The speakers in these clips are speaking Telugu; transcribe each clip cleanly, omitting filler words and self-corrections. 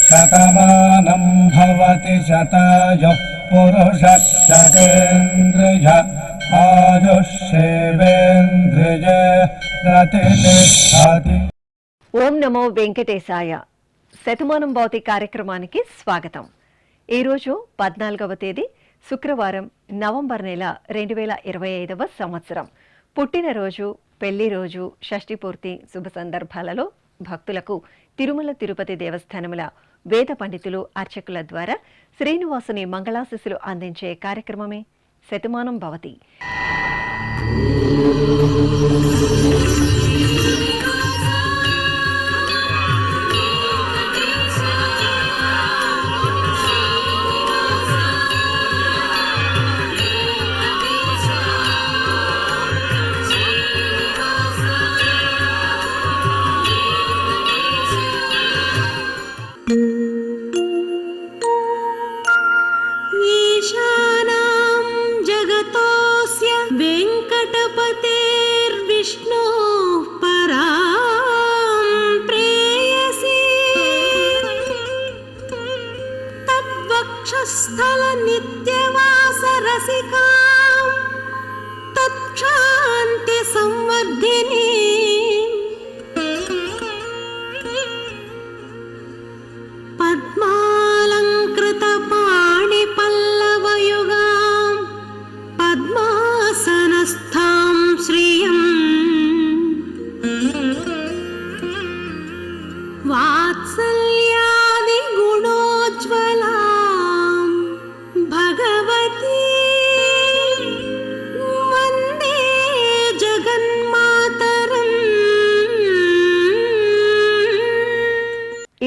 శతమానం భవతి శతాయుః పురుషः శతేంద్రియ ఆయుష్యేవేంద్రియ ప్రతిష్ఠతి. ఓం నమో వెంకటేశాయ. శతమానం భవతి కార్యక్రమానికి స్వాగతం. ఈరోజు 14వ తేదీ శుక్రవారం, నవంబర్ నెల 2025వ సంవత్సరం. పుట్టినరోజు, పెళ్లి రోజు, షష్ఠి పూర్తి శుభ సందర్భాలలో భక్తులకు తిరుమల తిరుపతి దేవస్థానముల వేద పండితులు, అర్చకుల ద్వారా శ్రీనివాసుని మంగళాశిస్సులు అందించే కార్యక్రమమే శతమానం భవతి.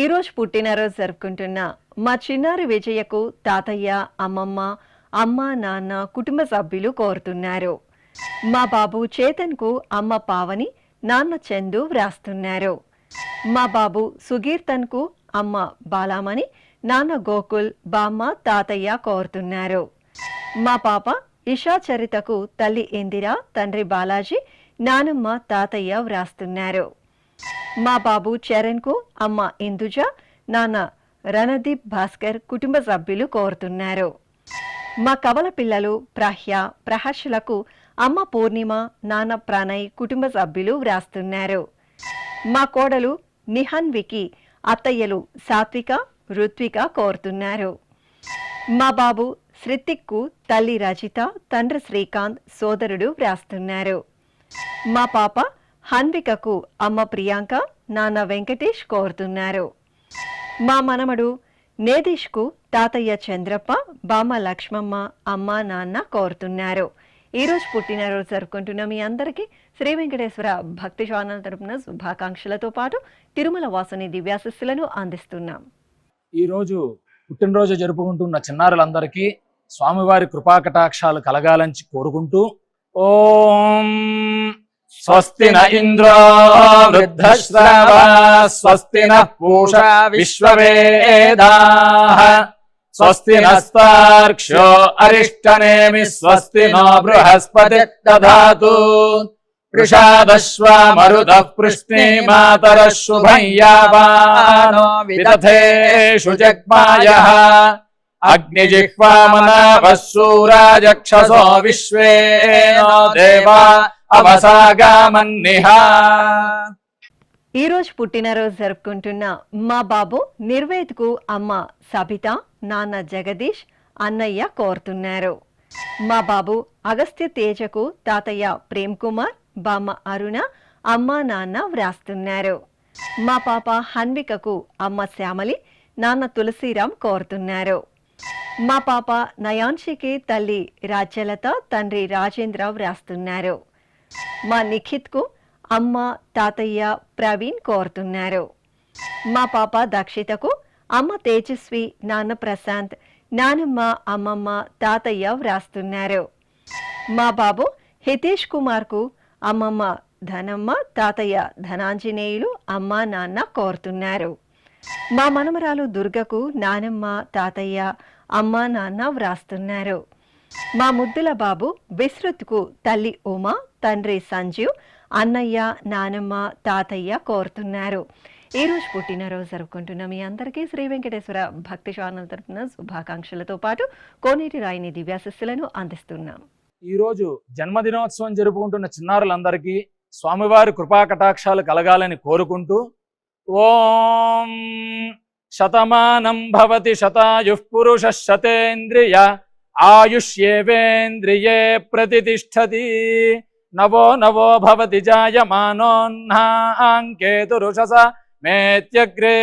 ఈరోజు పుట్టినరోజు జరుపుకుంటున్న మా చిన్నారి విజయకు తాతయ్య, అమ్మమ్మ, అమ్మ, నాన్న, కుటుంబ సభ్యులు కోరుతున్నారు. మా బాబు చేతన్కు అమ్మ పావని, నాన్న చందు వ్రాస్తున్నారు. మా బాబు సుగీర్తన్కు అమ్మ బాలామణి, నాన్న గోకుల్, బామ్మ, తాతయ్య కోరుతున్నారు. మా పాప ఇషా చరితకు తల్లి ఇందిర, తండ్రి బాలాజీ, నానమ్మ, తాతయ్య వ్రాస్తున్నారు. మా బాబు చరణ్కు అమ్మ ఇందుజ, నాన్న రణదీప్ భాస్కర్, కుటుంబ సభ్యులు కోరుతున్నారు. మా కవల పిల్లలు ప్రహ్య, ప్రహర్షులకు అమ్మ పూర్ణిమ, నాన్న ప్రణయ్, కుటుంబ సభ్యులు వ్రాస్తున్నారు. మా కోడలు నిహన్వికి అత్తయ్యలు సాత్విక, రుత్విక కోరుతున్నారు. మా బాబు శృతిక్కు తల్లి రజిత, తండ్రి శ్రీకాంత్, సోదరుడు వ్రాస్తున్నారు. మా పాప హన్వికకు అమ్మ ప్రియాంక, నాన్న వెంకటేష్ కోరుతున్నారు. మా మనమడు నేదీష్కు తాతయ్య చంద్రప్ప, బామ్మ లక్ష్మమ్మ, అమ్మ, నాన్న కోరుతున్నారు. ఈరోజు పుట్టినరోజు జరుపుకుంటున్న మీ అందరికీ శ్రీ వెంకటేశ్వర భక్తి ఛానల్ తరపున శుభాకాంక్షలతో పాటు తిరుమల వాసుని దివ్యాశిస్సులను అందిస్తున్నాం. ఈరోజు పుట్టినరోజు జరుపుకుంటున్న చిన్నారులందరికీ స్వామివారి కృపాకటాక్షాలు కలగాలని కోరుకుంటూ ఓం స్వస్తి న ఇంద్రో వృద్ధశ్రవా స్వస్తి న పూషా విశ్వవేదాః స్వస్తి నస్తార్క్ష్యో అరిష్టనేమి స్వస్తి నో బృహస్పతి దధాతు వృషాదశ్వా మరుతః పృష్ణీమాతరః శుభం యావానో విదథేషు జగ్మాయః అగ్నిజిహ్వామనాభः శూరాజక్షసో విశ్వేనో దేవా అవసాగామన్నిహా. ఈరోజు పుట్టినరోజు జరుపుకుంటున్న మా బాబు నిర్వేద్కు అమ్మ సబిత, నాన్న జగదీష్, అన్నయ్య కోరుతున్నారు. మా బాబు అగస్త్య తేజకు తాతయ్య ప్రేమ్ కుమార్, బామ్మ అరుణ, అమ్మ, నాన్న వ్రాస్తున్నారు. మా పాప హన్వికకు అమ్మ శ్యామలి, నాన్న తులసిరామ్ కోరుతున్నారు. మా పాప నయాన్షికి తల్లి రాజ్యలత, తండ్రి రాజేంద్ర వ్రాస్తున్నారు. మా నిఖిత్కు అమ్మ, తాతయ్య ప్రవీణ్ కోరుతున్నారు. మా పాప దక్షితకు అమ్మ తేజస్వి, నాన్న ప్రశాంత్, నానమ్మ, అమ్మమ్మ, తాతయ్య వ్రాస్తున్నారు. మా బాబు హితేష్ కుమార్కు అమ్మమ్మ ధనమ్మ, తాతయ్య ధనాంజనేయులు, అమ్మ, నాన్న కోరుతున్నారు. మా మనమరాలు దుర్గకు నానమ్మ, తాతయ్య, అమ్మ, నాన్న వ్రాస్తున్నారు. మా ముద్దుల బాబు విశ్రుత్కు తల్లి ఉమా, తండ్రి సంజీవ్, అన్నయ్య, నానమ్మ, తాతయ్య కోరుతున్నారు. ఈ రోజు పుట్టినరోజు జరుపుకుంటున్న మీ అందరికీ శ్రీ వెంకటేశ్వర భక్తి ఛానల్ తరపున శుభాకాంక్షలతో పాటు కోనేటి రాయిని దివ్యాశిస్సులను అందిస్తున్నాం. ఈరోజు జన్మదినోత్సవం జరుపుకుంటున్న చిన్నారులందరికీ స్వామివారి కృపా కటాక్షాలు కలగాలని కోరుకుంటూ ఓం శతమానం భవతి శతాయుః పురుషః శతేంద్రియ ఆయుష్యేవేంద్రియే ప్రతిష్టతి నవో నవో భవతి జాయమానోన్హాంకేతురుషస మేత్యగ్రే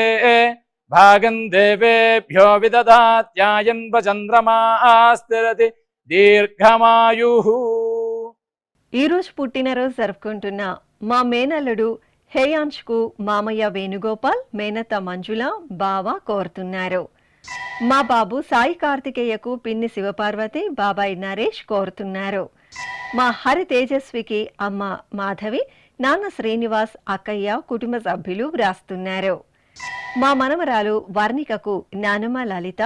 భాగం దేవేభ్యో విదదాత్యాయన్ చంద్రమాస్థిరతి దీర్ఘమాయుః. ఈరోజు పుట్టినరోజు జరుపుకుంటున్న మా మేనల్లుడు హేయాంష్కు మామయ్య వేణుగోపాల్, మేనత్త మంజుల, బావ కోరుతున్నారు. మా బాబు సాయి కార్తికేయకు పిన్ని శివపార్వతి, బాబాయ్ నరేష్ కోరుతున్నారు. మా హరి తేజస్వికి అమ్మ మాధవి, నాన్న శ్రీనివాస్, అక్కయ్య, కుటుంబ సభ్యులు వ్రాస్తున్నారు. మా మనమరాలు వర్ణికకు నానమ్మ లలిత,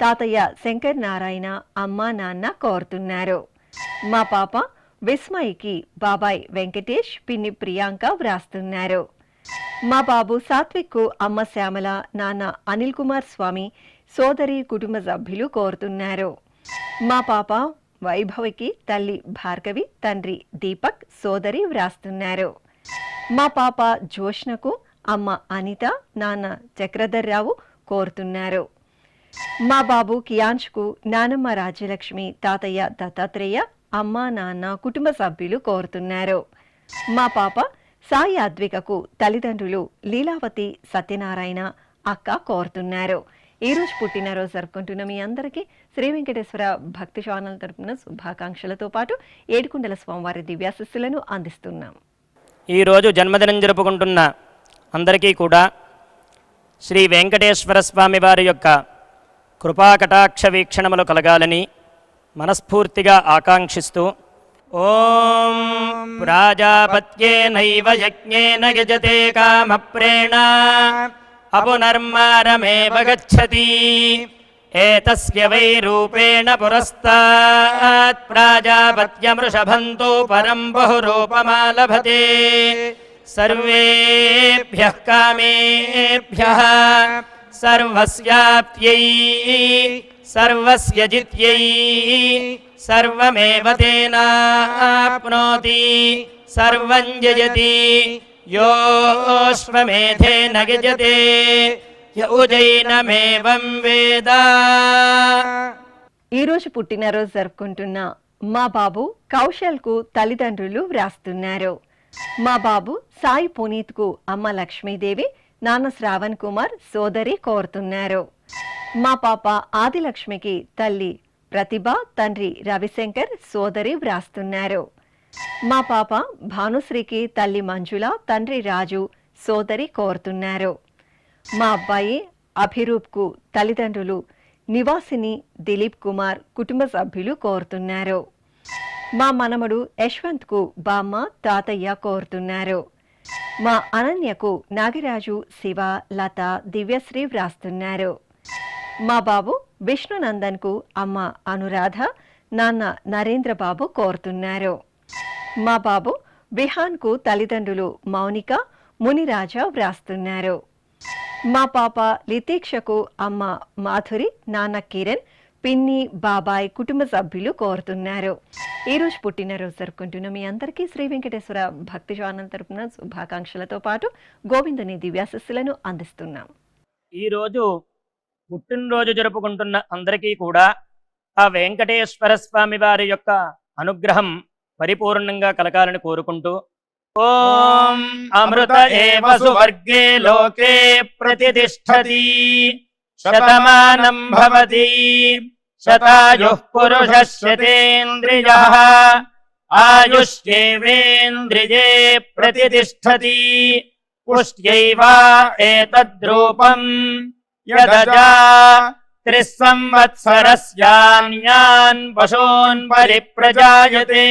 తాతయ్య శంకర్ నారాయణ, అమ్మ నాన్న కోరుతున్నారు. మా పాప విస్మయికి బాబాయ్ వెంకటేష్, పిన్ని ప్రియాంక వ్రాస్తున్నారు. మా బాబు సాత్విక్కు అమ్మ శ్యామల, నాన్న అనిల్ కుమార్ స్వామి, సోదరి, కుటుంబ సభ్యులు కోరుతున్నారు. మా పాప వైభవికి తల్లి భార్గవి, తండ్రి దీపక్, సోదరి వ్రాస్తున్నారు. మా పాప జోష్నకు అమ్మ అనిత, నాన్న చక్రధర్రావు కోరుతున్నారు. మా బాబు కియాంష్కు నానమ్మ రాజ్యలక్ష్మి, తాతయ్య దత్తాత్రేయ, అమ్మ నాన్న కుటుంబ సభ్యులు కోరుతున్నారు. మా పాప సాయి అద్వికకు తల్లిదండ్రులు లీలావతి, సత్యనారాయణ, అక్క కోరుతున్నారు. ఈరోజు పుట్టినరోజు జరుపుకుంటున్న మీ అందరికీ శ్రీ వెంకటేశ్వర భక్తి ఛానల్ తరపున శుభాకాంక్షలతో పాటు ఏడుకొండల స్వామివారి దివ్యాశిస్సులను అందిస్తున్నాం. ఈరోజు జన్మదినం జరుపుకుంటున్న అందరికీ కూడా శ్రీ వెంకటేశ్వర స్వామి వారి యొక్క కృపాకటాక్ష వీక్షణములు కలగాలని మనస్ఫూర్తిగా ఆకాంక్షిస్తూ ఓం ప్రాజాపత్యేనైవ యజ్ఞేన యజతే కామప్రేణ అపునర్మారమేవ గచ్చతి ఏతస్య వై రూపేణ పురస్తాత్ ప్రాజాపత్యమృషభంతో పరం బహురూపమాలభతే సర్వేభ్యః కామేభ్యః సర్వస్యాప్త్యై సర్వస్య జిత్యై సర్వమేవ తేనాప్నోతి సర్వం జయతి యోశ్వమేధేన గజతే యౌజైనమేవం వేద. ఈరోజు పుట్టినరోజు జరుపుకుంటున్న మా బాబు కౌశల్కు తల్లిదండ్రులు వ్రాస్తున్నారు. మా బాబు సాయి పునీత్కు అమ్మ లక్ష్మీదేవి, నాన్న శ్రావణ్ కుమార్, సోదరి కోరుతున్నారు. మా పాప ఆదిలక్ష్మికి తల్లి ప్రతిభ, తండ్రి రవిశంకర్, సోదరి వ్రాస్తున్నారు. మా పాప భానుశ్రీకి తల్లి మంజుల, తండ్రి రాజు, సోదరి కోరుతున్నారు. మా అబ్బాయి అభిరూప్కు తల్లిదండ్రులు నివాసిని, దిలీప్ కుమార్, కుటుంబ సభ్యులు కోరుతున్నారు. మా మనమడు యశ్వంత్కు బామ్మ, తాతయ్య కోరుతున్నారు. మా అనన్యకు నాగరాజు, శివ, లత, దివ్యశ్రీ వ్రాస్తున్నారు. మా బాబు విష్ణునందన్కు అమ్మ అనురాధ, నాన్న నరేంద్రబాబు కోరుతున్నారు. మా బాబు విహాన్కు తల్లిదండ్రులు మౌనిక, మునిరాజా వ్రాస్తున్నారు. మా పాప లితీక్షకు అమ్మ మాధురి, నాన్న కిరణ్, పిన్ని, బాబాయ్, కుటుంబ సభ్యులు కోరుతున్నారు. ఈరోజు పుట్టినరోజు జరుపుకుంటున్న మీ అందరికీ శ్రీ వెంకటేశ్వర భక్తి ఛానల్ తరపున శుభాకాంక్షలతో పాటు గోవిందుని దివ్యాశిస్సులను అందిస్తున్నాం. ఈరోజు పుట్టినరోజు జరుపుకుంటున్న అందరికీ కూడా ఆ వెంకటేశ్వర స్వామి వారి యొక్క అనుగ్రహం పరిపూర్ణంగా కలగాలని కోరుకుంటూ ఓం అమృత ఏవ సువర్గే లోకే ప్రతిష్టతి శతమానం భవతి శతాయుః పురుషః శతేంద్రియః ఆయుష్యేవేంద్రియే ప్రతిష్టతి పుష్ట్యైవ ఏతద్రూపం యదజా త్రిస్సంవత్సరస్యాన్యాన్ పశూన్ పరిప్రజాయతే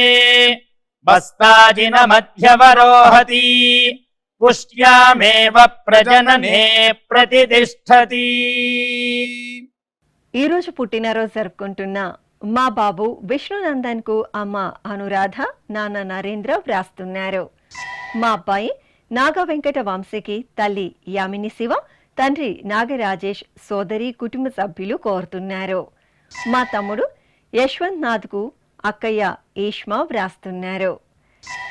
బస్తాజిన మధ్యవరోహతి పుష్ట్యామేవ ప్రజననే ప్రతిష్టతి. ఈరోజు పుట్టినరోజు జరుపుకుంటున్న మా బాబు విష్ణునందన్కు అమ్మ అనురాధ, నాన్న నరేంద్ర వ్రాస్తున్నారు. మా అబ్బాయి నాగ వెంకట వంశీకి తల్లి యామిని శివ, తండ్రి నాగరాజేష్, సోదరి, కుటుంబ సభ్యులు కోరుతున్నారు. మా తమ్ముడు యశ్వంత్ నాథ్కు అక్కయ్య ఈష్మా వ్రాస్తున్నారు.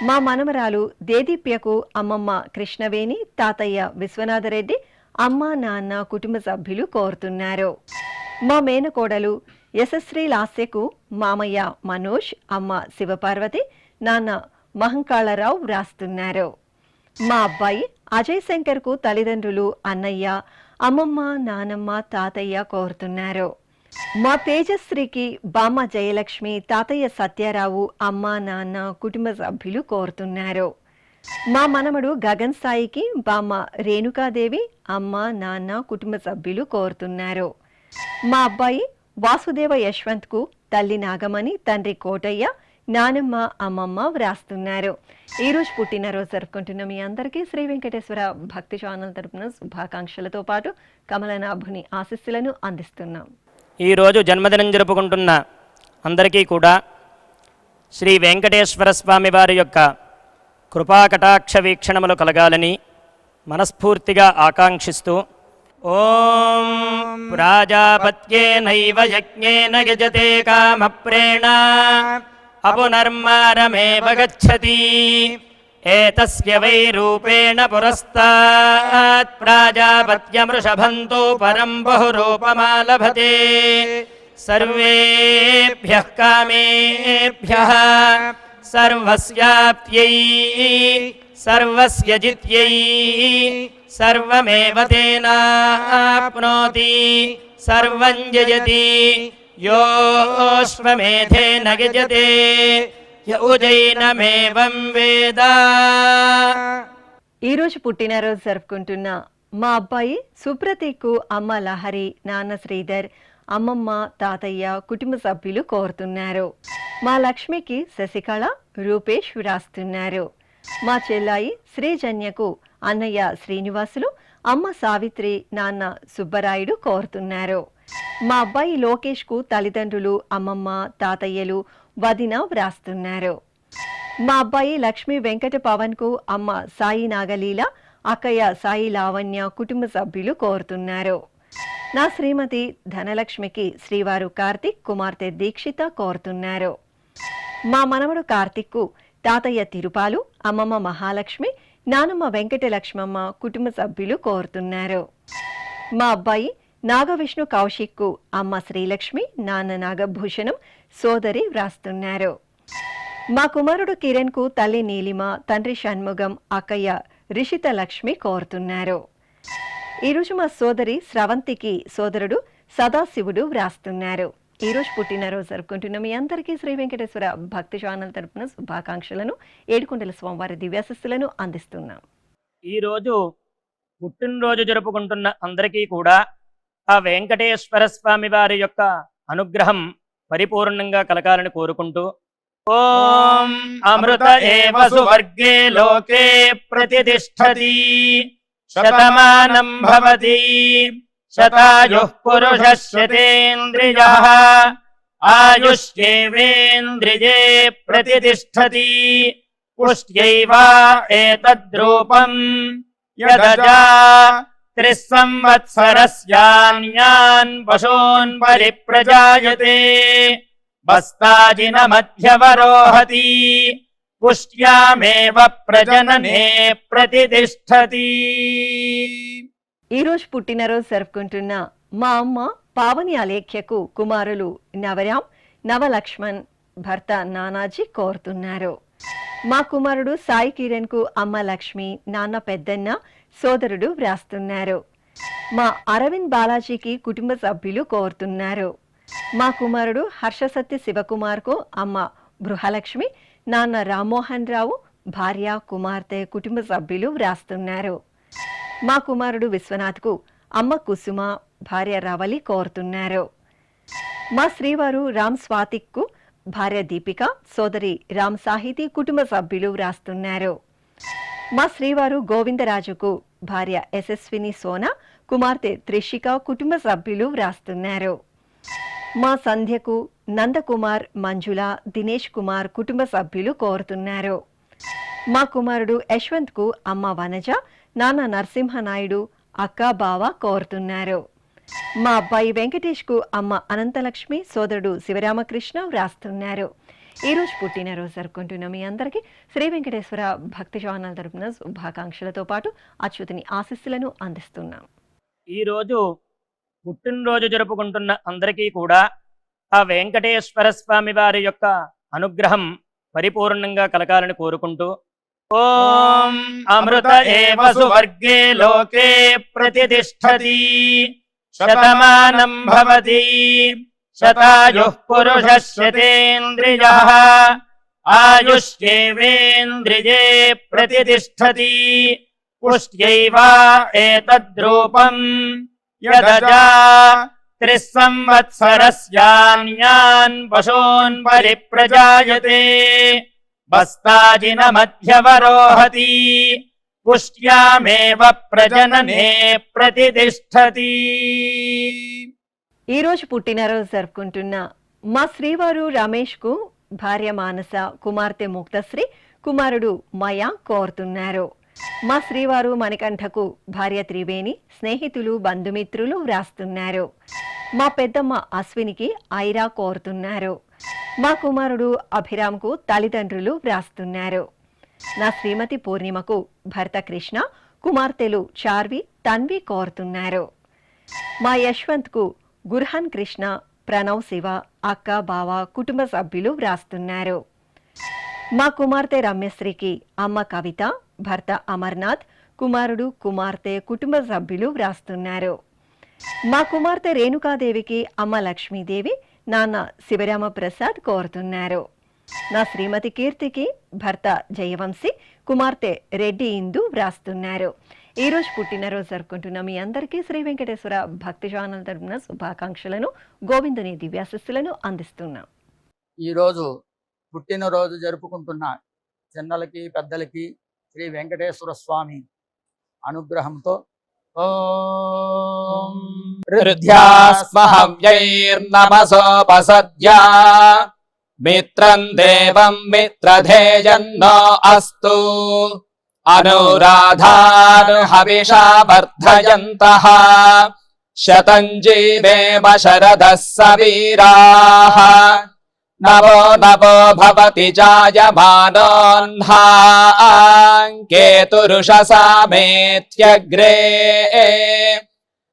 మా మనమరాలు దేదీప్యకు అమ్మమ్మ కృష్ణవేణి, తాతయ్య విశ్వనాథరెడ్డి, అమ్మ నాన్న కుటుంబ సభ్యులు కోరుతున్నారు. మా మేనకోడలు యశశ్రీ లాస్యకు మామయ్య మనోజ్, అమ్మ శివపార్వతి, నాన్న మహంకాళరావు వ్రాస్తున్నారు. మా అబ్బాయి అజయ్ శంకర్కు తల్లిదండ్రులు అన్నయ్య, అమ్మమ్మ, నానమ్మ, తాతయ్య కోరుతున్నారు. మా తేజశ్రీకి బామ్మ జయలక్ష్మి, తాతయ్య సత్యారావు, అమ్మ నాన్న కుటుంబ సభ్యులు కోరుతున్నారు. మా మనమడు గగన్ సాయికి బామ్మ రేణుకాదేవి, అమ్మ నాన్న కుటుంబ సభ్యులు కోరుతున్నారు. మా అబ్బాయి వాసుదేవ యశ్వంత్కు తల్లి నాగమణి, తండ్రి కోటయ్య, నానమ్మ, అమ్మమ్మ వ్రాస్తున్నారు. ఈరోజు పుట్టినరోజు జరుపుకుంటున్న మీ అందరికీ శ్రీ వెంకటేశ్వర భక్తి ఛానల్ తరపున శుభాకాంక్షలతో పాటు కమలనాభుని ఆశీస్సులను అందిస్తున్నాం. ఈరోజు జన్మదినం జరుపుకుంటున్న అందరికీ కూడా శ్రీ వెంకటేశ్వర స్వామి వారి యొక్క కృపాకటాక్ష వీక్షణములు కలగాలని మనస్ఫూర్తిగా ఆకాంక్షిస్తూ ఓం ప్రాజాపత్యేనైవ యజ్ఞేన యజతే కామప్రేణ అపునర్మారమేవ గచ్చతి ఏతస్య వై రూపేణ పురస్తాత్ ప్రాజాపత్యమృషభంతో పరం బహురూపమాలభతే సర్వేభ్యః కామేభ్యః సర్వస్యాప్త్యై సర్వస్య జిత్యై సర్వమేవ తేనాప్నోతి సర్వం జయతి యోశ్వమేధేన యజతే యౌజైనమేవం వేద. ఈరోజు పుట్టినరోజు జరుపుకుంటున్న మా అబ్బాయి సుప్రతీక్కు అమ్మ లహరి, నాన్న శ్రీధర్, అమ్మమ్మ, తాతయ్య కుటుంబ సభ్యులు కోరుతున్నారు. మా లక్ష్మికి శశికళ, రూపేష్ వ్రాస్తున్నారు. మా చెల్లాయి శ్రీజన్యకు అన్నయ్య శ్రీనివాసులు, అమ్మ సావిత్రి, నాన్న సుబ్బరాయుడు కోరుతున్నారు. మా అబ్బాయి లోకేష్కు తల్లిదండ్రులు అమ్మమ్మ, తాతయ్యలు, వదిన వ్రాస్తున్నారు. మా అబ్బాయి లక్ష్మీ వెంకట పవన్కు అమ్మ సాయి నాగలీల, అక్కయ్య సాయి లావణ్య కుటుంబ సభ్యులు కోరుతున్నారు. నా శ్రీమతి ధనలక్ష్మికి శ్రీవారు కార్తిక్, కుమార్తె దీక్షిత కోరుతున్నారు. మా మనవడు కార్తిక్కు తాతయ్య తిరుపాలు, అమ్మమ్మ మహాలక్ష్మి, నానమ్మ వెంకటలక్ష్మమ్మ కుటుంబ సభ్యులు కోరుతున్నారు. మా అబ్బాయి నాగవిష్ణు కౌశిక్కు అమ్మ శ్రీలక్ష్మి, నాన్న నాగభూషణం, సోదరి వ్రాస్తున్నారు. మా కుమారుడు కిరణ్కు తల్లి నీలిమ, తండ్రి షణ్ముగం, అక్కయ్య రిషిత లక్ష్మి కోరుతున్నారు. ఈరోజు మా సోదరి స్రవంతికి సోదరుడు సదాశివుడు వ్రాస్తున్నారు. ఈరోజు పుట్టినరోజు జరుపుకుంటున్న మీ అందరికీ శ్రీ వెంకటేశ్వర భక్తి ఛానల్ తరపున శుభాకాంక్షలను, ఏడుకొండల స్వామివారి దివ్యాశస్సులను అందిస్తున్నాం. ఈరోజు పుట్టినరోజు జరుపుకుంటున్న అందరికీ కూడా ఆ వెంకటేశ్వర స్వామి వారి యొక్క అనుగ్రహం పరిపూర్ణంగా కలగాలని కోరుకుంటూ ఓం అమృత ఏవ సువర్గే లోకే ప్రతిష్ఠతి శతమానం భవతి శతాయుః పురుషः శతేంద్రియః ఆయుష్యేవేంద్రియే ప్రతిష్ఠతి పుష్ట్యైవ ఏతద్రూపం యదజా త్రిస్సంవత్సరస్యాన్యాన్ పశూన్ పరిప్రజాయతే బస్తాజినమధ్యవరోహతి పుష్ట్యామేవ ప్రజననే ప్రతిష్ఠతి. ఈరోజు పుట్టినరోజు జరుపుకుంటున్న మా అమ్మ పావని అలేఖ్యకు కుమారులు నవరాం, నవలక్ష్మణ్, భర్త నానాజీ కోరుతున్నారు. మా కుమారుడు సాయి కిరణ్కు అమ్మ లక్ష్మి, నాన్న పెద్దన్న, సోదరుడు వ్రాస్తున్నారు. మా అరవింద్ బాలాజీకి కుటుంబ సభ్యులు కోరుతున్నారు. మా కుమారుడు హర్షసత్య శివకుమార్కు అమ్మ బృహలక్ష్మి, నాన్న రామ్మోహన్ రావు, భార్య, కుమార్తె కుటుంబ సభ్యులు వ్రాస్తున్నారు. మా కుమారుడు విశ్వనాథ్కు అమ్మ కుసుమ, భార్య రవలి కోరుతున్నారు. మా శ్రీవారు రామ్ స్వాతిక్కు భార్య దీపిక, సోదరి రామ్ సాహితీ కుటుంబ సభ్యులు వ్రాస్తున్నారు. మా శ్రీవారు గోవిందరాజుకు భార్య యశస్విని సోనా, కుమార్తె త్రిషిక కుటుంబ సభ్యులు వ్రాస్తున్నారు. మా సంధ్యకు నందకుమార్, మంజుల, దినేష్ కుమార్ కుటుంబ సభ్యులు కోరుతున్నారు. మా కుమారుడు యశ్వంత్కు అమ్మ వనజ, నాన్న నరసింహనాయుడు, అక్క బావ కోరుతున్నారు. మా అబ్బాయి వెంకటేష్కు అమ్మ అనంతలక్ష్మి, సోదరుడు శివరామకృష్ణ వ్రాస్తున్నారు. ఈరోజు పుట్టినరోజు జరుపుకుంటున్న మీ అందరికీ శ్రీ వెంకటేశ్వర భక్తి ఛానల్ తరపున శుభాకాంక్షలతో పాటు అచ్యుతుని ఆశీస్సులను అందిస్తున్నాం. ఈరోజు పుట్టినరోజు జరుపుకుంటున్న అందరికీ కూడా ఆ వెంకటేశ్వర స్వామి వారి యొక్క అనుగ్రహం పరిపూర్ణంగా కలగాలని కోరుకుంటూ ఓం అమృత ఏవ సువర్గే లోకే ప్రతిష్ఠతి శతమానం భవతి శతాయుః పురుషः శతేంద్రియః ఆయుష్యేవేంద్రియే ప్రతిష్ఠతి పుష్ట్యైవ ఏతద్రూపం యదజా 3 సంవత్సరస్యాన్యాన్ పశూన్ పరిప్రజాయతే బస్తాజిన మధ్యవరోహతి పుష్ట్యామేవ ప్రజననే ప్రతిష్ఠతి. ఈరోజు పుట్టినరోజు జరుపుకుంటున్న మా శ్రీవారు రమేష్కు భార్య మానస, కుమార్తె ముక్తశ్రీ, కుమారుడు మయా కోరుతున్నారు. మా శ్రీవారు మణికంఠకు భార్య త్రివేణి, స్నేహితులు బంధుమిత్రులు వ్రాస్తున్నారు. మా పెద్దమ్మ అశ్వినికి ఐరా కోరుతున్నారు. మా కుమారుడు అభిరామ్కు తల్లిదండ్రులు వ్రాస్తున్నారు. నా శ్రీమతి పూర్ణిమకు భర్త కృష్ణ, కుమార్తెలు చార్వి, తన్వి కోరుతున్నారు. మా యశ్వంత్కు గుర్హన్ కృష్ణ, ప్రణవ్ శివ, అక్క బావ, కుటుంబ సభ్యులు వ్రాస్తున్నారు. మా కుమార్తె రమ్యశ్రీకి అమ్మ కవిత, భర్త అమర్నాథ్, కుమారుడు కుమార్తె, కుటుంబ సభ్యులు వ్రాస్తున్నారు. మా కుమార్తె రేణుకాదేవికి అమ్మ లక్ష్మీదేవి, నాన్న శివరామ ప్రసాద్ కోరుతున్నారు. నా శ్రీమతి కీర్తికి భర్త జయవంశీ, కుమార్తె రెడ్డి ఇందు వ్రాస్తున్నారు. ఈరోజు పుట్టినరోజు జరుపుకుంటున్న మీ అందరికీ శ్రీ వెంకటేశ్వర భక్తి ఛానల్ తరపున శుభాకాంక్షలను, గోవిందుని దివ్యాశస్సులను అందిస్తున్నాం. ఈరోజు పుట్టినరోజు జరుపుకుంటున్న చిన్నలకి పెద్దలకి శ్రీ వెంకటేశ్వర స్వామి అనుగ్రహంతో ఓం హృద్యాస్మహవ్యైర్నమసోపసద్యా మిత్రం దేవం మిత్రధేయన్నో అస్తు అనురాధానుహవిషా వర్ధయంతః శతం జీవేమ శరదః సవీరాః నవో నవో భవతి జాయమానోన్హాంకేతురుషసామేత్యగ్రే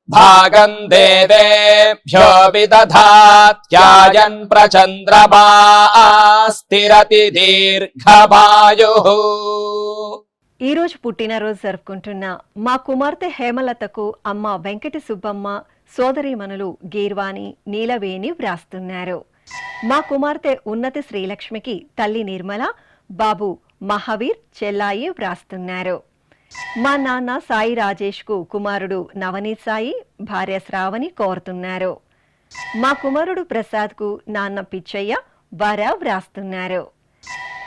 భాగం దేవేభ్యో విదధాత్యాయన్ ప్రచంద్రమా స్థిరతి దీర్ఘమాయుః. ఈరోజు పుట్టినరోజు జరుపుకుంటున్న మా కుమార్తె హేమలతకు అమ్మ వెంకట సుబ్బమ్మ, సోదరీమణులు గీర్వాణి, నీలవేణి వ్రాస్తున్నారు. మా కుమార్తె ఉన్నతి శ్రీలక్ష్మికి తల్లి నిర్మల, బాబు మహావీర్, చెల్లాయి వ్రాస్తున్నారు. మా నాన్న సాయి రాజేష్కు కుమారుడు నవనీత్ సాయి, భార్య శ్రావణి కోరుతున్నారు. మా కుమారుడు ప్రసాద్కు నాన్న పిచ్చయ్య, వర వ్రాస్తున్నారు.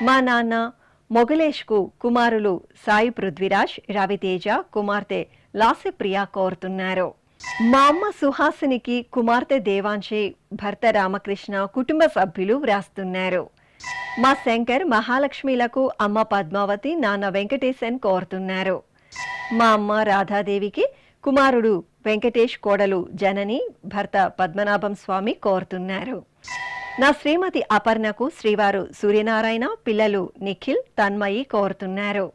మా నాన్న మొగలేష్కు కుమారులు సాయి పృథ్వీరాజ్, రవితేజ, కుమార్తె లాస్యప్రియ కోరుతున్నారు. మా అమ్మ సుహాసినికి కుమార్తె దేవాంశి, భర్త రామకృష్ణ, కుటుంబ సభ్యులు వ్రాస్తున్నారు. మా శంకర్, మహాలక్ష్మిలకు అమ్మ పద్మావతి, నాన్న వెంకటేశన్ కోరుతున్నారు. మా అమ్మ రాధాదేవికి కుమారుడు వెంకటేష్, కోడలు జనని, భర్త పద్మనాభం స్వామి కోరుతున్నారు. నా శ్రీమతి అపర్ణకు శ్రీవారు సూర్యనారాయణ, పిల్లలు నిఖిల్, తన్మయి కోరుతున్నారు.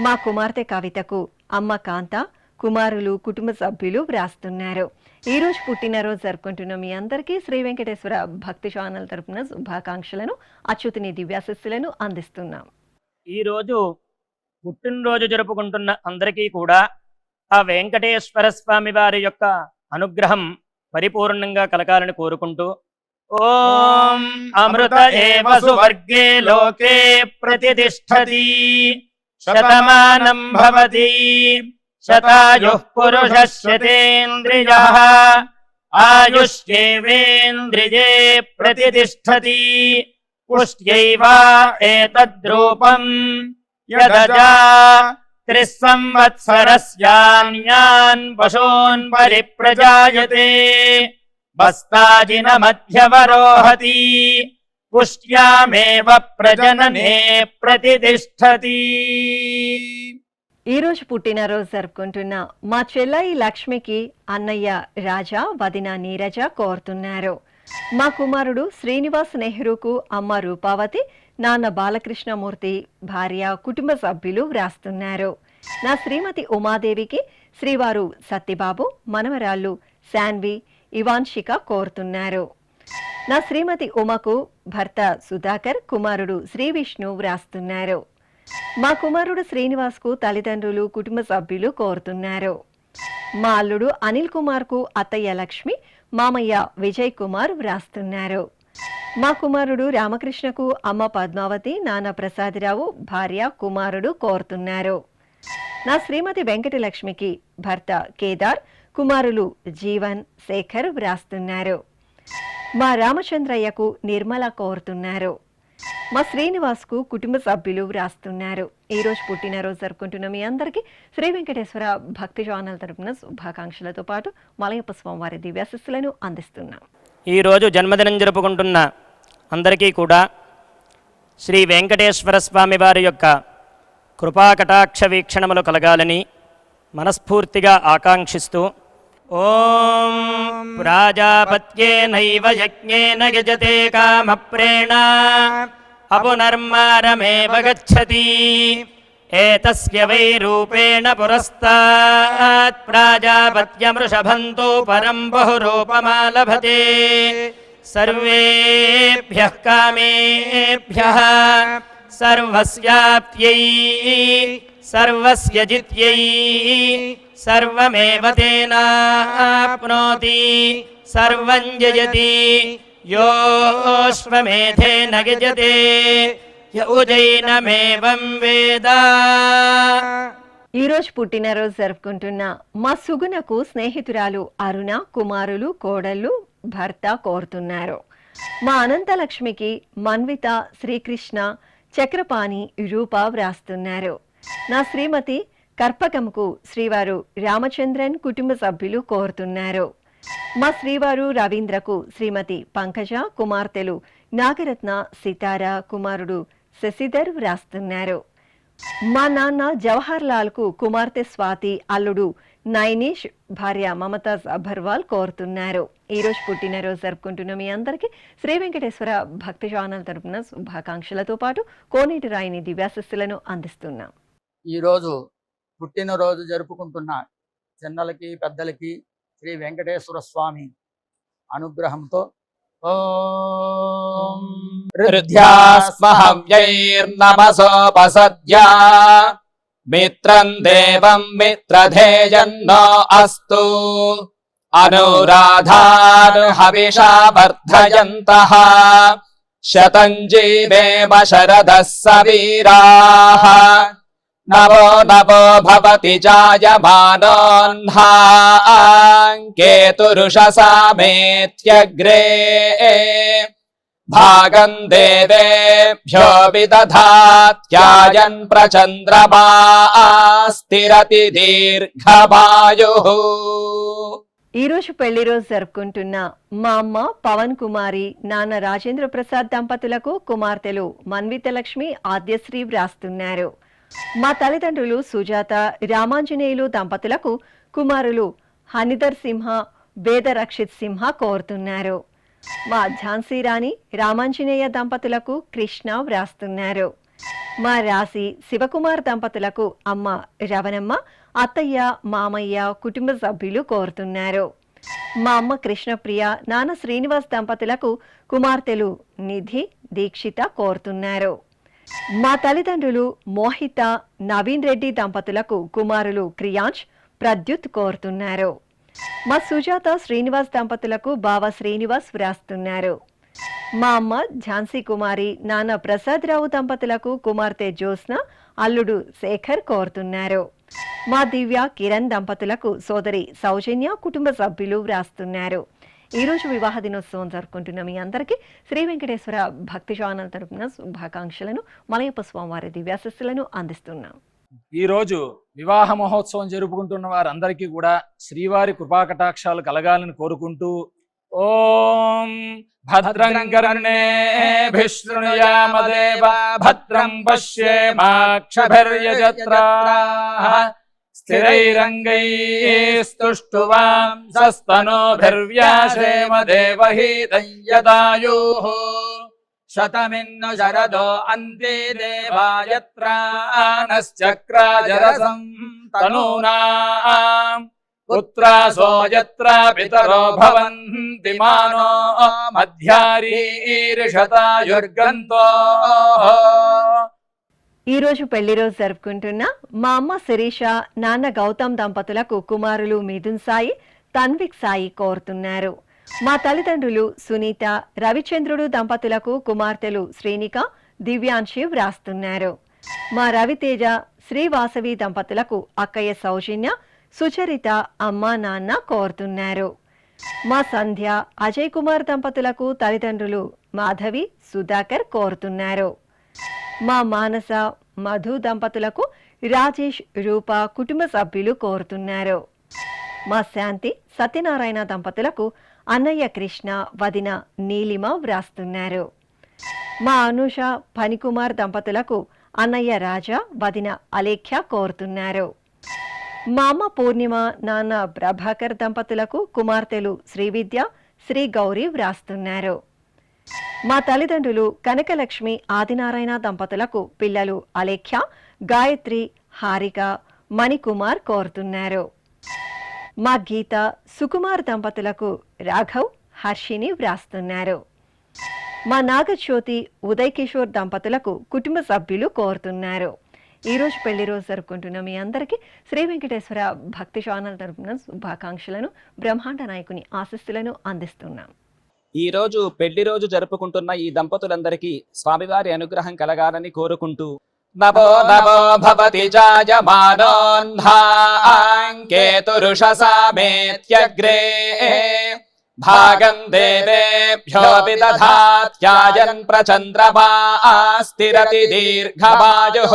మా కుమార్తె కవితకు అమ్మ కాంత, కుమారులు, కుటుంబ సభ్యులు వ్రాస్తున్నారు. ఈరోజు పుట్టినరోజు జరుపుకుంటున్న మీ అందరికీ శ్రీ వెంకటేశ్వర భక్తి ఛానల్ తరపున శుభాకాంక్షలను, అచ్యుతుని దివ్యాశస్సులను అందిస్తున్నాం. ఈరోజు పుట్టినరోజు జరుపుకుంటున్న అందరికీ కూడా ఆ వెంకటేశ్వర స్వామి వారి యొక్క అనుగ్రహం పరిపూర్ణంగా కలగాలని కోరుకుంటూ ఓం అమృత ఏవ సువర్గే లోకే ప్రతిష్ఠతి శతమానం భవతి శతాయుః పురుషः శతేంద్రియః ఆయుష్యేవేంద్రియే ప్రతిష్ఠతి పుష్ట్యైవ ఏతద్రూపం యదజా 3 సంవత్సరస్యాన్యాన్ పశూన్ పరిప్రజాయతే బస్తాజిన మధ్యవరోహతి పుష్ట్యామేవ ప్రజననే ప్రతిష్టతి. ఈ రోజు పుట్టినరోజు జరుపుకుంటున్న మా చెల్లాయి లక్ష్మికి అన్నయ్య రాజా, వదిన నీరజ కోరుతున్నారు. మా కుమారుడు శ్రీనివాస్ నెహ్రూకు అమ్మ రూపావతి, నాన్న బాలకృష్ణమూర్తి, భార్య, కుటుంబ సభ్యులు వ్రాస్తున్నారు. నా శ్రీమతి ఉమాదేవికి శ్రీవారు సత్యబాబు, మనవరాళ్ళు శాన్వి, ఇవాన్షిక కోరుతున్నారు. నా శ్రీమతి ఉమకు భర్త సుధాకర్, కుమారుడు శ్రీ విష్ణు వ్రాస్తున్నారు. మా కుమారుడు శ్రీనివాస్కు తల్లిదండ్రులు, కుటుంబ సభ్యులు కోరుతున్నారు. మా అల్లుడు అనిల్ కుమార్కు అత్తయ్య లక్ష్మి, మామయ్య విజయ్ కుమార్ వ్రాస్తున్నారు. మా కుమారుడు రామకృష్ణకు అమ్మ పద్మావతి, నాన్న ప్రసాదరావు, భార్య, కుమారుడు కోరుతున్నారు. నా శ్రీమతి వెంకటలక్ష్మికి భర్త కేదార్, కుమారులు జీవన్, శేఖర్ వ్రాస్తున్నారు. మా రామచంద్రయ్యకు నిర్మల కోరుతున్నారు. మా శ్రీనివాస్కు కుటుంబ సభ్యులు వ్రాస్తున్నారు. ఈ రోజు పుట్టినరోజు జరుపుకుంటున్న మీ అందరికీ శ్రీ వెంకటేశ్వర భక్తి ఛానల్ తరపున శుభాకాంక్షలతో పాటు మలయప్ప స్వామివారి దివ్యాశిస్సులను అందిస్తున్నాం. ఈరోజు జన్మదినం జరుపుకుంటున్న అందరికీ కూడా శ్రీ వెంకటేశ్వర స్వామి వారి యొక్క కృపాకటాక్ష వీక్షణములు కలగాలని మనస్ఫూర్తిగా ఆకాంక్షిస్తూ ఓం ప్రాజాపత్యేనైవ యజ్ఞేన యజతే కామప్రేణ అపునర్మారమేవ గచ్చతి ఏతస్య వై రూపేణ పురస్తాత్ ప్రాజాపత్యమృషభంతో పరం బహురూపమాలభతే సర్వేభ్యః కామేభ్యః సర్వస్యాప్త్యై సర్వస్య జిత్యై సర్వమేవ తేనాప్నోతి సర్వం జయతి యోశ్వమేధేన గజతే యౌజైనమేవం వేద. ఈ రోజు పుట్టినరోజు జరుపుకుంటున్న మా సుగుణకు స్నేహితురాలు అరుణ, కుమారులు, కోడళ్ళు, భర్త కోరుతున్నారు. మా అనంతలక్ష్మికి మన్విత, శ్రీకృష్ణ, చక్రపాణి, రూప వ్రాస్తున్నారు. నా శ్రీమతి కర్పకంకు శ్రీవారు రామచంద్రన్, కుటుంబ సభ్యులు కోరుతున్నారు. మా శ్రీవారు రవీంద్రకు శ్రీమతి పంకజ, కుమార్తెలు నాగరత్న, సితార, కుమారుడు శశిధర్ వ్రాస్తున్నారు. మా నాన్న జవహర్ లాల్కు కుమార్తె స్వాతి, అల్లుడు నైనిష్, భార్య మమతాజ్ అభర్వాల్ కోరుతున్నారు. ఈ రోజు పుట్టినరోజు జరుపుకుంటున్న మీ అందరికీ శ్రీ వెంకటేశ్వర భక్తి ఛానల్ తరపున శుభాకాంక్షలతో పాటు కోనేటి రాయిని దివ్యాశిస్సులను అందిస్తున్నాం. ఈరోజు పుట్టినరోజు జరుపుకుంటున్న చిన్నలకి పెద్దలకి శ్రీ వెంకటేశ్వర స్వామి అనుగ్రహంతో ఓం హృద్యాస్మహవ్యైర్నమసోపసద్యా మిత్రం దేవం మిత్రధేయన్నో అస్తు అనురాధాను హవిషా వర్ధయంతః శతం జీవేమ శరదః సవీరాః నవో నవో భవతి జాయమానోన్హాంకేతురుషసామేత్యగ్రే భాగం దేవేభ్యో విదధాత్యాయన్ ప్రచంద్రమా స్థిరతి దీర్ఘమాయుః. ఈ రోజు పెళ్లి రోజు జరుపుకుంటున్న మా అమ్మ పవన్ కుమారి, నాన్న రాజేంద్ర ప్రసాద్ దంపతులకు కుమార్తెలు మన్విత లక్ష్మి, ఆద్యశ్రీ వ్రాస్తున్నారు. మా తల్లిదండ్రులు సుజాత, రామాంజనేయులు దంపతులకు కుమారులు హనిధర్ సింహ, వేద రక్షిత్ సింహ కోరుతున్నారు. మా ఝాన్సీ రాణి, రామాంజనేయ దంపతులకు కృష్ణ వ్రాస్తున్నారు. మా రాశి శివకుమార్ దంపతులకు అమ్మ రవణమ్మ, అత్తయ్య, మామయ్య, కుటుంబ సభ్యులు కోరుతున్నారు. మా అమ్మ కృష్ణప్రియ, నాన్న శ్రీనివాస్ దంపతులకు కుమార్తెలు నిధి, దీక్షిత కోరుతున్నారు. మా తల్లిదండ్రులు మోహిత, నవీన్ రెడ్డి దంపతులకు కుమారులు క్రియాంష్, ప్రద్యుత్ కోరుతున్నారు. మా సుజాత శ్రీనివాస్ దంపతులకు బావ శ్రీనివాస్ వ్రాస్తున్నారు. మా అమ్మ ఝాన్సీ కుమారి, నాన్న ప్రసాదరావు దంపతులకు కుమార్తె జ్యోత్స్న, అల్లుడు శేఖర్ కోరుతున్నారు. మా దివ్య, కిరణ్ దంపతులకు సోదరి సౌజన్య, కుటుంబ సభ్యులు వ్రాస్తున్నారు. ఈ రోజు వివాహ దినోత్సవం జరుపుకుంటున్న మీ అందరికీ శ్రీ వెంకటేశ్వర భక్తి ఛానల్ తరపున శుభాకాంక్షలను, మలయప్ప స్వామివారి దివ్యాశిస్సులను అందిస్తున్నాం. ఈరోజు వివాహ మహోత్సవం జరుపుకుంటున్న వారందరికీ కూడా శ్రీవారి కృపాకటాక్షాలు కలగాలని కోరుకుంటూ ఓం భద్రం కర్ణేభిः శృణుయామ దేవా భద్రం పశ్యేమాక్షభిర్యజత్రాः స్థిరైరంగైస్తుష్టువాంసస్తనోభిర్వ్యాసేమ దేవహీతం యదాయుః శతమిన్ను శరదో అంతే దేవాయత్రానశ్చక్రాజరసం తనూనాం పుత్రాసో యత్ర పితరో భవంతి మానో మధ్యారీర్షతాయుర్గంతో. ఈ రోజు పెళ్లి రోజు జరుపుకుంటున్న మా అమ్మ శిరీష, నాన్న గౌతమ్ దంపతులకు కుమారులు మిథున్ సాయి, తన్విక్ సాయి కోరుతున్నారు. మా తల్లిదండ్రులు సునీత, రవిచంద్రుడు దంపతులకు కుమార్తెలు శ్రీనిక, దివ్యాంశి వ్రాస్తున్నారు. మా రవితేజ, శ్రీవాసవి దంపతులకు అక్కయ్య సౌజన్య, సుచరిత, అమ్మా నాన్న కోరుతున్నారు. మా సంధ్య, అజయ్ కుమార్ దంపతులకు తల్లిదండ్రులు మాధవి, సుధాకర్ కోరుతున్నారు. మా మానస, మధు దంపతులకు రాజేష్, రూప కుటుంబ సభ్యులు కోరుతున్నారు. మా శాంతి, సత్యనారాయణ దంపతులకు అన్నయ్య కృష్ణ, వదిన నీలిమ వ్రాస్తున్నారు. మా అనుష, ఫణికుమార్ దంపతులకు అన్నయ్య రాజా, వదిన అలేఖ్య కోరుతున్నారు. మా అమ్మ పూర్ణిమ, నాన్న ప్రభాకర్ దంపతులకు కుమార్తెలు శ్రీవిద్య, శ్రీ గౌరీ వ్రాస్తున్నారు. మా తల్లిదండ్రులు కనకలక్ష్మి, ఆదినారాయణ దంపతులకు పిల్లలు అలేఖ్య, గాయత్రి, హారిక, మణికుమార్ కోరుతున్నారు. మా గీత, సుకుమార్ దంపతులకు రాఘవ్, హర్షిని వ్రాస్తున్నారు. మా నాగజ్యోతి, ఉదయ్ కిషోర్ దంపతులకు కుటుంబ సభ్యులు కోరుతున్నారు. ఈ రోజు పెళ్లి రోజు జరుపుకుంటున్న మీ అందరికీ శ్రీ వెంకటేశ్వర భక్తి ఛానల్ తరపున శుభాకాంక్షలను, బ్రహ్మాండ నాయకుని ఆశీస్సులను అందిస్తున్నాం. ఈ రోజు పెళ్లి రోజు జరుపుకుంటున్న ఈ దంపతులందరికీ స్వామివారి అనుగ్రహం కలగాలని కోరుకుంటూ నభో నభో భవతి జాయమానోన్ధాంకేతురుషసామేత్యగ్రే భాగం దేవేభ్యో విదధాత్యాయన్ ప్రచంద్రమాస్తిరతి దీర్ఘమాయుః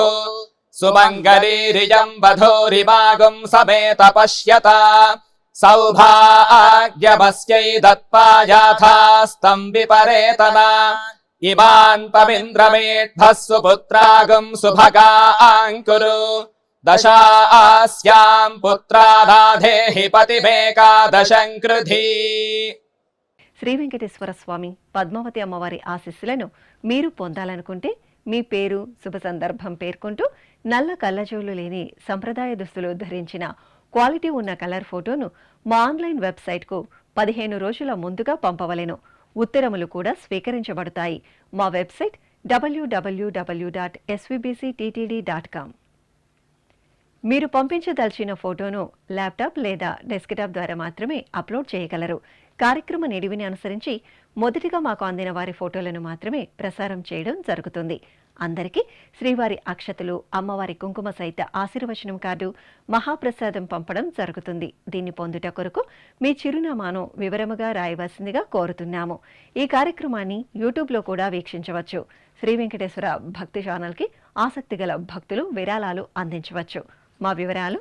సుమంగళీరియం వధూరిమాగం సమేత పశ్యత సౌభాగ్యమస్యై దత్పాయాథాస్తం విపరేతన ఇమాన్ పవింద్రమేఢ్భः సుపుత్రాగం సుభగాంకురు దశాస్యాం పుత్రాదాధేహి పతిమేకాదశం కృధి. శ్రీ వెంకటేశ్వర స్వామి, పద్మావతి అమ్మవారి ఆశీస్సులను మీరు పొందాలనుకుంటే మీ పేరు, శుభ సందర్భం పేర్కొంటూ నల్ల కళ్ళజోళ్లు లేని సంప్రదాయ దుస్తులు ధరించిన క్వాలిటీ ఉన్న కలర్ ఫోటోను మా ఆన్లైన్ వెబ్సైట్కు 15 రోజుల ముందుగా పంపవలెను. ఉత్తరములు కూడా స్వీకరించబడతాయి. మా వెబ్సైట్ www.svbcttd.com. మీరు పంపించదలిచిన ఫోటోను ల్యాప్టాప్ లేదా డెస్క్టాప్ ద్వారా మాత్రమే అప్లోడ్ చేయగలరు. కార్యక్రమ నిడివిని అనుసరించి మొదటిగా మాకు అందిన వారి ఫోటోలను మాత్రమే ప్రసారం చేయడం జరుగుతుంది. అందరికీ శ్రీవారి అక్షతలు, అమ్మవారి కుంకుమ సహిత ఆశీర్వచనం కార్డు, మహాప్రసాదం పంపడం జరుగుతుంది. దీన్ని పొందుట కొరకు మీ చిరునామాను వివరముగా రాయవలసిందిగా కోరుతున్నాము. ఈ కార్యక్రమాన్ని యూట్యూబ్లో కూడా వీక్షించవచ్చు. శ్రీ వెంకటేశ్వర భక్తి ఛానల్కి ఆసక్తి గల భక్తులు విరాళాలు అందించవచ్చు. మా వివరాలు